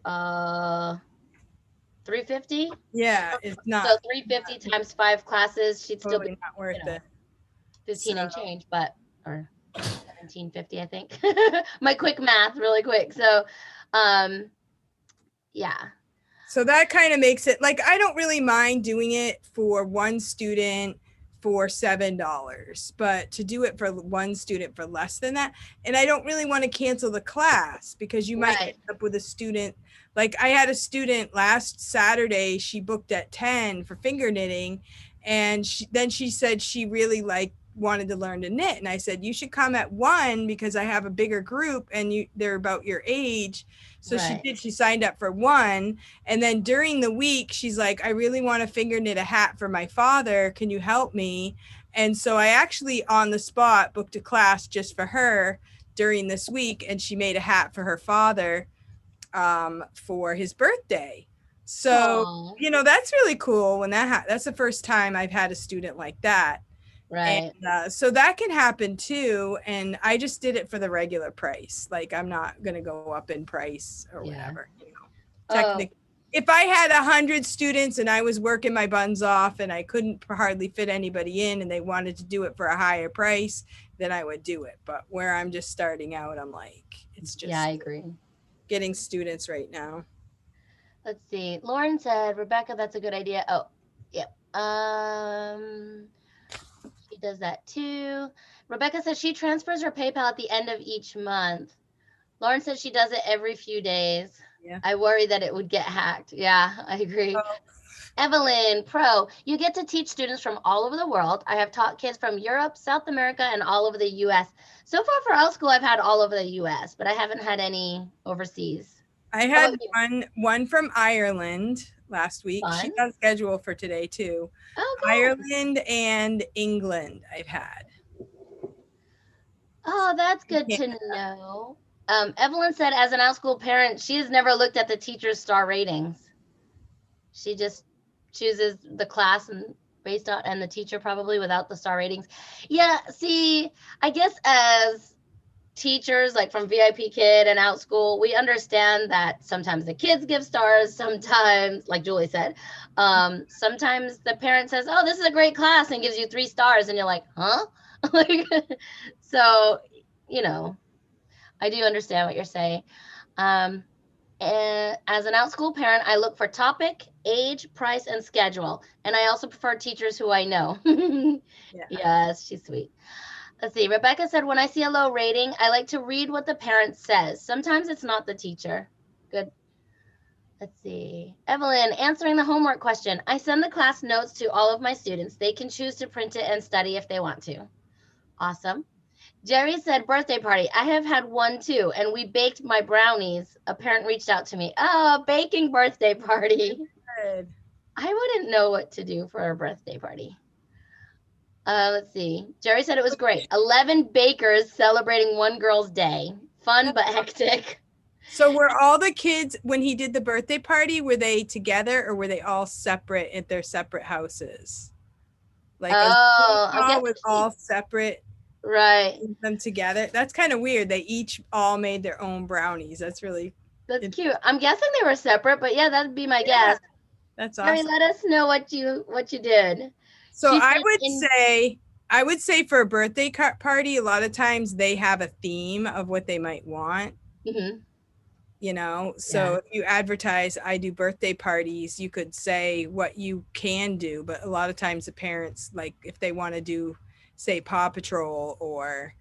Speaker 1: $350?
Speaker 3: Yeah, it's not.
Speaker 1: So $350 times 5 classes, she'd
Speaker 3: totally
Speaker 1: still be
Speaker 3: not worth it.
Speaker 1: 15 and change, but or $17.50, I think. My quick math, really quick. So. Yeah.
Speaker 3: So that kind of makes it like, I don't really mind doing it for one student for $7, but to do it for one student for less than that. And I don't really want to cancel the class because you might end up with a student. Like I had a student last Saturday, she booked at 10 for finger knitting. And then she said she really liked wanted to learn to knit. And I said, you should come at 1 because I have a bigger group and they're about your age. So she did, she signed up for 1. And then during the week, she's like, I really want to finger knit a hat for my father. Can you help me? And so I actually on the spot booked a class just for her during this week. And she made a hat for her father for his birthday. So, you know, that's really cool when that's the first time I've had a student like that.
Speaker 1: Right.
Speaker 3: And, so that can happen too. And I just did it for the regular price. Like I'm not going to go up in price or whatever, you know, technically. If I had 100 students and I was working my buns off and I couldn't hardly fit anybody in and they wanted to do it for a higher price, then I would do it. But where I'm just starting out, I'm like, it's just
Speaker 1: I agree.
Speaker 3: Getting students right now.
Speaker 1: Let's see. Lauren said, Rebekah, that's a good idea. Oh, yep. She does that too. Rebekah says she transfers her PayPal at the end of each month. Lauren says she does it every few days.
Speaker 3: Yeah.
Speaker 1: I worry that it would get hacked. Yeah, I agree. Evelyn, pro, you get to teach students from all over the world. I have taught kids from Europe, South America, and all over the U.S. So far for Outschool, I've had all over the U.S., but I haven't had any overseas.
Speaker 3: I had one from Ireland last week.
Speaker 1: Fun.
Speaker 3: She's on schedule for today too.
Speaker 1: Oh, good.
Speaker 3: Ireland and England I've had.
Speaker 1: Oh, that's good to know. Evelyn said, as an Outschool parent, she has never looked at the teacher's star ratings. She just chooses the class and based on, and the teacher probably without the star ratings. Yeah, see, I guess as teachers, like from VIP Kid and Outschool, we understand that sometimes the kids give stars, sometimes, like Julie said, sometimes the parent says, oh, this is a great class and gives you 3 stars. And you're like, huh? So, you know, I do understand what you're saying. And as an Outschool parent, I look for topic, age, price, and schedule. And I also prefer teachers who I know. Yes, she's sweet. Let's see. Rebekah said, when I see a low rating, I like to read what the parent says. Sometimes it's not the teacher. Good. Let's see. Evelyn, answering the homework question. I send the class notes to all of my students. They can choose to print it and study if they want to. Awesome. Jerry said, birthday party. I have had one too, and we baked my brownies. A parent reached out to me. Oh, baking birthday party.
Speaker 3: Good.
Speaker 1: I wouldn't know what to do for a birthday party. Let's see. Jerry said it was great. 11 bakers celebrating one girl's day. Fun but hectic.
Speaker 3: So were all the kids, when he did the birthday party, were they together or were they all separate at their separate houses? Like
Speaker 1: I guess
Speaker 3: with all separate.
Speaker 1: Right.
Speaker 3: Them together. That's kind of weird. They each all made their own brownies. That's
Speaker 1: cute. I'm guessing they were separate, but yeah, that'd be my guess.
Speaker 3: That's awesome.
Speaker 1: Jerry, let us know what you did.
Speaker 3: So I would say for a birthday party, a lot of times they have a theme of what they might want. Mm-hmm. You know, so if you advertise, I do birthday parties, you could say what you can do, but a lot of times the parents, like if they want to do, say, Paw Patrol or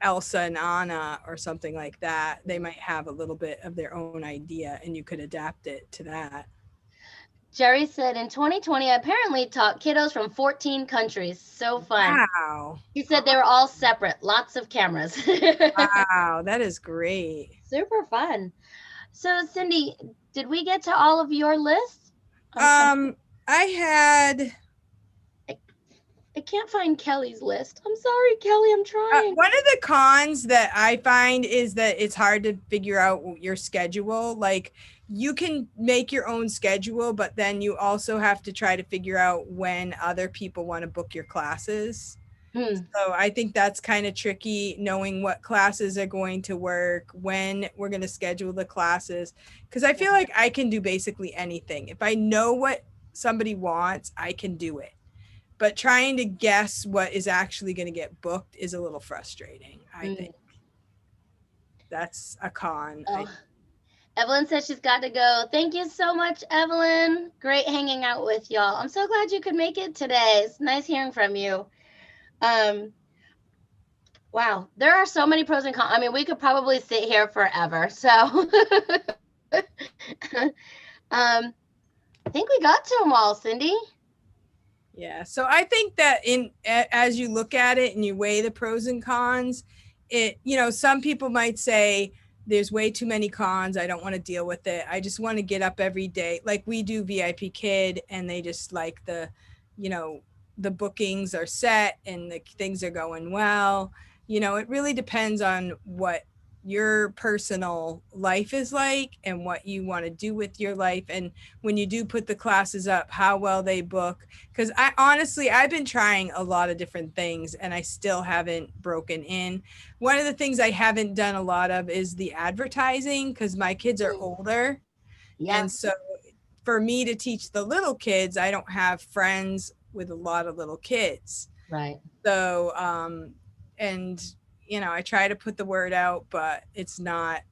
Speaker 3: Elsa and Anna or something like that, they might have a little bit of their own idea and you could adapt it to that.
Speaker 1: Jerry said in 2020, I apparently taught kiddos from 14 countries. So fun.
Speaker 3: Wow.
Speaker 1: He said they were all separate, lots of cameras.
Speaker 3: Wow, that is great.
Speaker 1: Super fun. So Cindy, did we get to all of your lists? I can't find Kelly's list. I'm sorry, Kelly, I'm trying.
Speaker 3: One of the cons that I find is that it's hard to figure out your schedule. Like you can make your own schedule, but then you also have to try to figure out when other people want to book your classes. So I think that's kind of tricky, knowing what classes are going to work, when we're going to schedule the classes. Because I feel like I can do basically anything. If I know what somebody wants, I can do it. But trying to guess what is actually going to get booked is a little frustrating, I think. That's a con.
Speaker 1: Evelyn says she's got to go. Thank you so much, Evelyn. Great hanging out with y'all. I'm so glad you could make it today. It's nice hearing from you. Wow, there are so many pros and cons. I mean, we could probably sit here forever. So I think we got to them all, Cindy.
Speaker 3: Yeah. So I think that as you look at it and you weigh the pros and cons, some people might say there's way too many cons. I don't want to deal with it. I just want to get up every day. Like we do VIP Kid, and they just like the bookings are set and the things are going well. It really depends on what your personal life is like and what you want to do with your life. And when you do put the classes up, how well they book. Because I've been trying a lot of different things and I still haven't broken in. One of the things I haven't done a lot of is the advertising, because my kids are older.
Speaker 1: Yeah.
Speaker 3: And so for me to teach the little kids, I don't have friends with a lot of little kids.
Speaker 1: Right.
Speaker 3: So, I try to put the word out, but it's not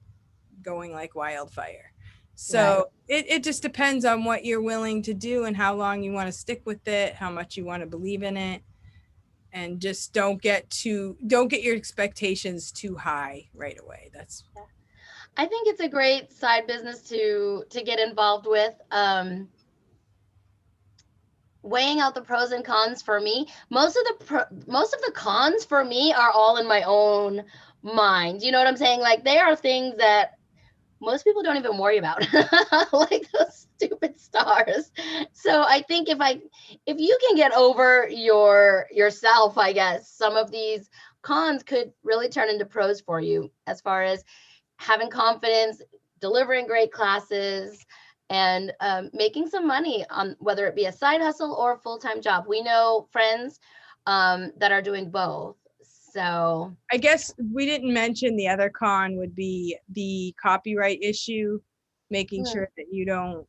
Speaker 3: going like wildfire. So it just depends on what you're willing to do and how long you want to stick with it, how much you want to believe in it. And just don't get your expectations too high right away.
Speaker 1: I think it's a great side business to get involved with. Weighing out the pros and cons for me, most of the cons for me are all in my own mind. You know what I'm saying? Like, they are things that most people don't even worry about, like those stupid stars. So I think if you can get over yourself, I guess some of these cons could really turn into pros for you, as far as having confidence, delivering great classes, and making some money on whether it be a side hustle or a full-time job. We know friends that are doing both. So
Speaker 3: I guess we didn't mention the other con would be the copyright issue, making sure that you don't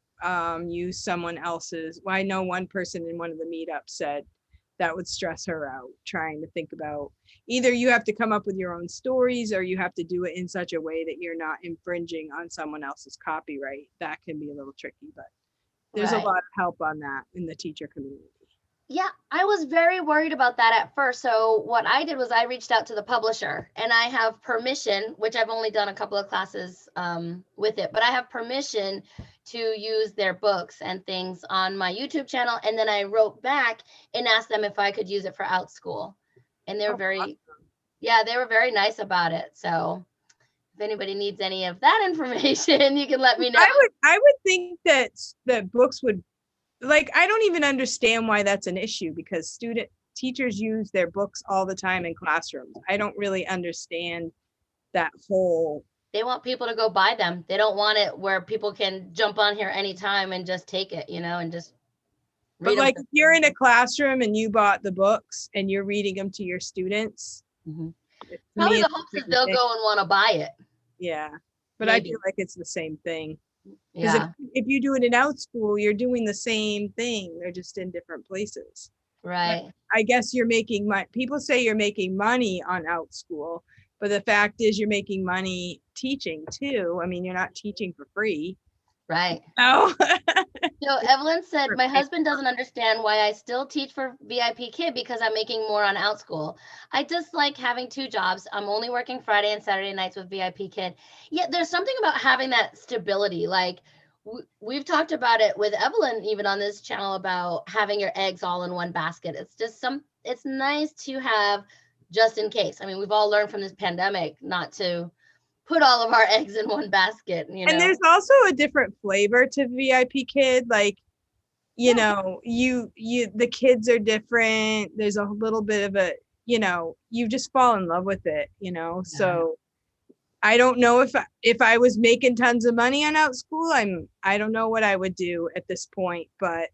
Speaker 3: use someone else's. Well, I know one person in one of the meetups said that would stress her out, trying to think about either you have to come up with your own stories or you have to do it in such a way that you're not infringing on someone else's copyright. That can be a little tricky, but there's a lot of help on that in the teacher community.
Speaker 1: Yeah, I was very worried about that at first. So what I did was I reached out to the publisher, and I have permission, which I've only done a couple of classes with it, but I have permission to use their books and things on my YouTube channel. And then I wrote back and asked them if I could use it for Outschool. And they were they were very nice about it. So if anybody needs any of that information, you can let me know.
Speaker 3: I would think that books would, like, I don't even understand why that's an issue, because teachers use their books all the time in classrooms. I don't really understand that whole.
Speaker 1: They want people to go buy them. They don't want it where people can jump on here anytime and just take it, and just read.
Speaker 3: But like, if you're in a classroom and you bought the books and you're reading them to your students,
Speaker 1: probably the hope is they'll go and want to buy it.
Speaker 3: Yeah, but maybe. I feel like it's the same thing.
Speaker 1: Yeah.
Speaker 3: If you do it in Outschool, you're doing the same thing. They're just in different places.
Speaker 1: Right.
Speaker 3: But I guess you're making money. People say you're making money on Outschool, but the fact is you're making money teaching too. I mean, you're not teaching for free.
Speaker 1: Right.
Speaker 3: Oh.
Speaker 1: So Evelyn said, my husband doesn't understand why I still teach for VIP Kid because I'm making more on Outschool. I just like having two jobs. I'm only working Friday and Saturday nights with VIP Kid. Yeah, there's something about having that stability. Like we've talked about it with Evelyn, even on this channel, about having your eggs all in one basket. It's just it's nice to have just in case. I mean, we've all learned from this pandemic not to put all of our eggs in one basket,
Speaker 3: And there's also a different flavor to VIP Kid. Like, the kids are different. There's a little bit of a, you just fall in love with it, So I don't know if I was making tons of money on Outschool, I don't know what I would do at this point, but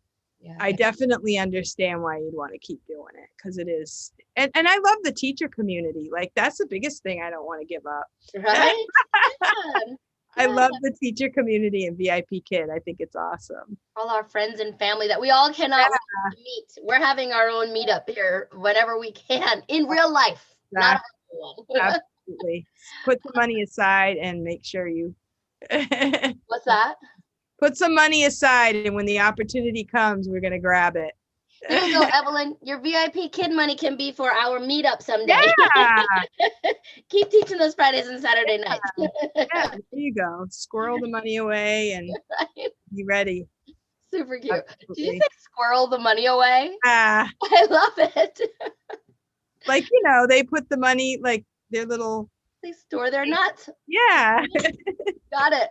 Speaker 3: I definitely understand why you'd want to keep doing it, because it is. And I love the teacher community. Like, that's the biggest thing I don't want to give up.
Speaker 1: Right?
Speaker 3: I love the teacher community and VIP Kid. I think it's awesome.
Speaker 1: All our friends and family that we all cannot meet. We're having our own meetup here whenever we can in real life. Not one.
Speaker 3: Absolutely. Put the money aside and make sure you.
Speaker 1: What's that?
Speaker 3: Put some money aside, and when the opportunity comes, we're going to grab it.
Speaker 1: There you go, Evelyn. Your VIP Kid money can be for our meetup someday.
Speaker 3: Yeah.
Speaker 1: Keep teaching those Fridays and Saturday nights.
Speaker 3: Yeah, there you go. Squirrel the money away and be ready.
Speaker 1: Super cute. Did you
Speaker 3: Absolutely.
Speaker 1: say squirrel the money away?
Speaker 3: Ah,
Speaker 1: I love it.
Speaker 3: like, they put the money, like their little,
Speaker 1: They store their nuts.
Speaker 3: yeah.
Speaker 1: Got it.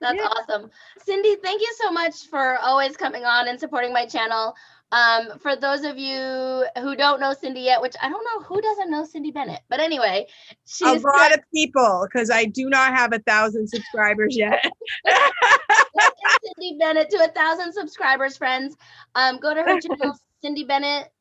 Speaker 1: That's
Speaker 3: Yeah.
Speaker 1: awesome. Cindy, thank you so much for always coming on and supporting my channel. For those of you who don't know Cindy yet, which I don't know who doesn't know Cindy Bennett, but anyway,
Speaker 3: A
Speaker 1: she's
Speaker 3: lot of people, because I do not have 1,000 subscribers yet.
Speaker 1: Let's get Cindy Bennett to 1,000 subscribers, friends. Go to her channel, Cindy Bennett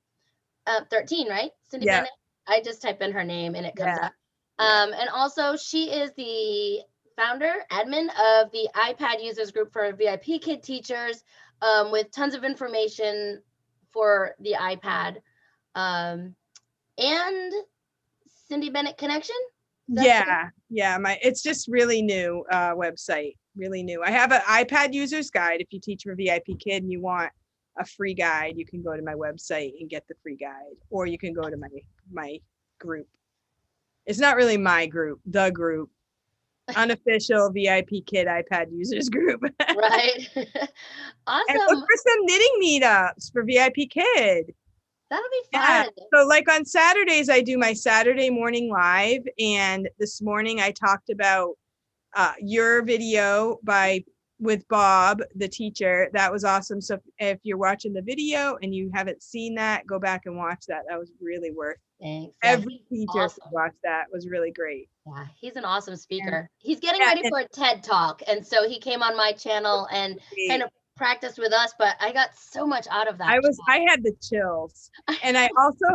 Speaker 1: 13, right? Cindy
Speaker 3: Yeah.
Speaker 1: Bennett. I just type in her name and it comes
Speaker 3: Yeah.
Speaker 1: up. And also she is the founder, admin of the iPad users group for VIP kid teachers, with tons of information for the iPad. And Cindy Bennett Connection.
Speaker 3: Yeah. It's just really new website, really new. I have an iPad user's guide. If you teach for VIP kid and you want a free guide, you can go to my website and get the free guide, or you can go to my group. It's not really my group, the group, unofficial VIP kid iPad users group.
Speaker 1: Right. Awesome.
Speaker 3: And look for some knitting meetups for VIP kid.
Speaker 1: That'll be
Speaker 3: Yeah.
Speaker 1: fun.
Speaker 3: So like on Saturdays, I do my Saturday morning live. And this morning I talked about your video with Bob, the teacher. That was awesome. So if you're watching the video and you haven't seen that, go back and watch that. That was really worth it.
Speaker 1: Thanks.
Speaker 3: Every teacher
Speaker 1: awesome.
Speaker 3: should watch that. It was really great.
Speaker 1: Yeah, he's an awesome speaker. He's getting
Speaker 3: Yeah,
Speaker 1: ready for a TED Talk. And so he came on my channel and kind of practiced with us, but I got so much out of that.
Speaker 3: I had the chills. And I also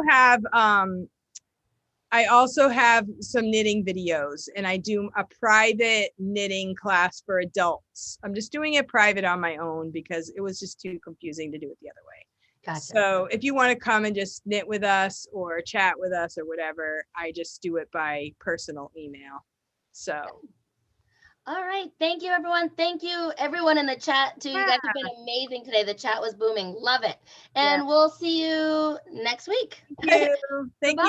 Speaker 3: have some knitting videos, and I do a private knitting class for adults. I'm just doing it private on my own because it was just too confusing to do it the other way.
Speaker 1: Gotcha.
Speaker 3: So if you want to come and just knit with us or chat with us or whatever, I just do it by personal email. So.
Speaker 1: All right. Thank you, everyone. Thank you, everyone in the chat, too. You guys have been amazing today. The chat was booming. Love it. And we'll see you next week.
Speaker 3: Thank you. Thank you.